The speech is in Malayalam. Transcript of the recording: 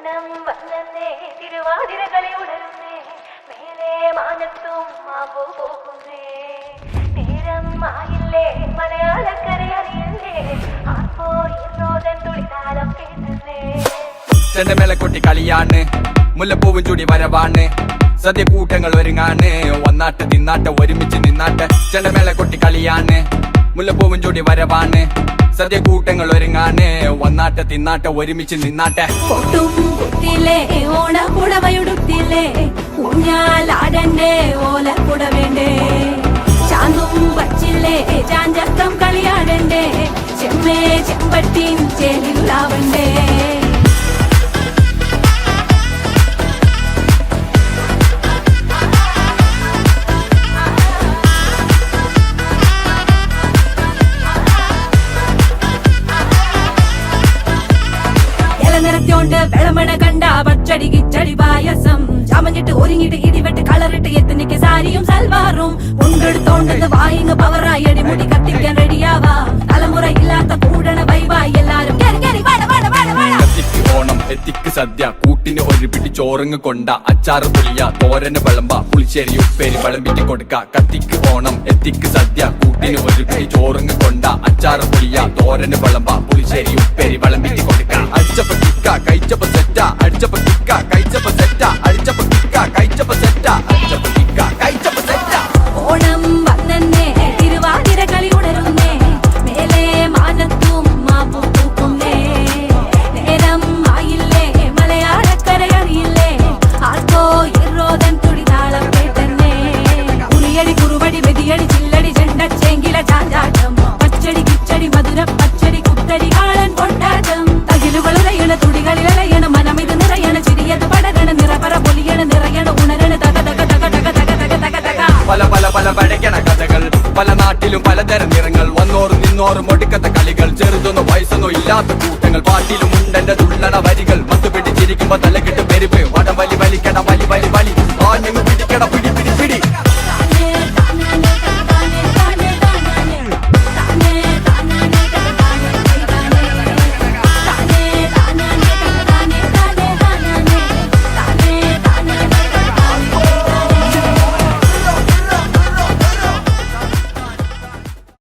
ഓണം വന്നേ തിരുവാതിരകളി ഉണരുന്നേ മേലെ മാനത്തും മാവോ പോകുന്നേ നേരം ആയില്ലേ മലയാളക്കര അറിയല്ലേ ആർപ്പോ ഇന്നോതൻ തുളിതാളം കേട്ടുന്നേ ചെണ്ടമേളക്കൊട്ടി കളിയാണ് മുല്ലപ്പൂവും ചൂടി വരവാണ് സദ്യ കൂട്ടങ്ങൾ ഒരുങ്ങാണ് വന്നാട്ട് തിന്നാട്ട് ഒരുമിച്ച് നിന്നാട്ട് ചെണ്ടമേളക്കൊട്ടി കളിയാണ് മുല്ലപ്പൂവും ചൂടി വരവാണ് സദ്യ കൂട്ടങ്ങൾ ഒരുങ്ങാണ് വന്നാട്ട് തിന്നാട്ട് ഒരുമിച്ച് നിന്നാട്ടെ കൊട്ടും കുത്തിലേ ഓണപ്പുടവയുടുത്തില്ലേ ഊഞ്ഞാലാടണ്ടേ ഓലക്കുട വേണ്ടേ ചാന്തും വച്ചില്ലേ ചാഞ്ചക്കം കളിയാടണ്ടേ ചെമ്മേ ചെമ്പട്ടിൻ ചേലിലാവണ്ടേ നിറത്തോണ്ട് വെളമണ കണ്ട പച്ചടി കിച്ചടി പായസം ചമഞ്ഞിട്ട് ഒരുങ്ങിട്ട് ഇടിവെട്ട് കളറിട്ട് എത്തനിക്ക് സാരിയും സൽവാറും കൊണ്ടെടുത്തോണ്ടത് വായിങ് പവറായി അടിമുടി കത്തിക്കാൻ റെഡിയാവാ തലമുറ ഇല്ലാത്ത കൂടണ വൈവായി എല്ലാരും കത്തിക്ക് ഓണം എത്തിക്ക് സദ്യ കൂട്ടിന് ഒരു പിടി ചോറങ്ങ് കൊണ്ട അച്ചാറ് പുളിയ തോരന് വിളമ്പ പുളിശ്ശേരി ഉപ്പേരി വിളമ്പിട്ട് കൊടുക്ക കത്തിക്ക് ഓണം എത്തിക്ക് സദ്യ കൂട്ടിന് ഒരു പിടി ചോറങ്ങ് കൊണ്ട അച്ചാറ് പുളിയ തോരന് വിളമ്പ പുളിശ്ശേരി ഉപ്പേരി വിളമ്പിട്ട് കൊടുക്ക അടിച്ചപ്പ കിക്ക കഴിച്ചപ്പ സെറ്റ അടിച്ചപ്പ കിക്ക കഴിച്ചപ്പ സെറ്റ അടിച്ചപ്പ കിക്ക കഴിച്ചപ്പ സെറ്റ അടിച്ചപ്പ കിക്ക കഴിച്ചപ്പ സെറ്റ ഓണം വന്നേ തിരുവാതിര കളി ഉണരുന്നേ മേലെ മാനത്തും മാപ്പു പൂക്കുന്നേ നേരം ആയില്ലേ മലയാളക്കര അറിയില്ലേ ആർക്കോ ഇറോതൻ തുടിതാളം കേട്ടന്നേ ഉറിയടി കുറുവടി വെടിയടി ചില്ലടി ചെണ്ടച്ചെങ്കില ചാഞ്ചാട്ടം പച്ചടി കിച്ചടി മധുര പച്ചടി കുത്തടി കാളൻ കൊണ്ടാട്ടം തകിലുകൾ ഉലയണ തുടികളിൽ അലയണ മനമിത് നിറയണ ചിരിയത് പടകണ നിറപറ പൊലിയണ നിറയണ ഉണരണ തക തക തക തക തക തക തക തക പല പല പല പഴക്കണ കഥകൾ പല നാട്ടിലും പലതരം നിറങ്ങൾ വന്നോറും നിന്നോറും ഒടുക്കത്തെ കളികൾ ചെറുതൊന്നോ വയസ്സൊന്നോ ഇല്ലാത്ത കൂട്ടങ്ങൾ പാട്ടിലും ഉണ്ടെന്റെ തുള്ളണ വരികൾ മത്തു പിടിച്ചിരിക്കുമ്പോ തലകെട്ട് പെരുവ് വടം വലി വലിക്കണ വലി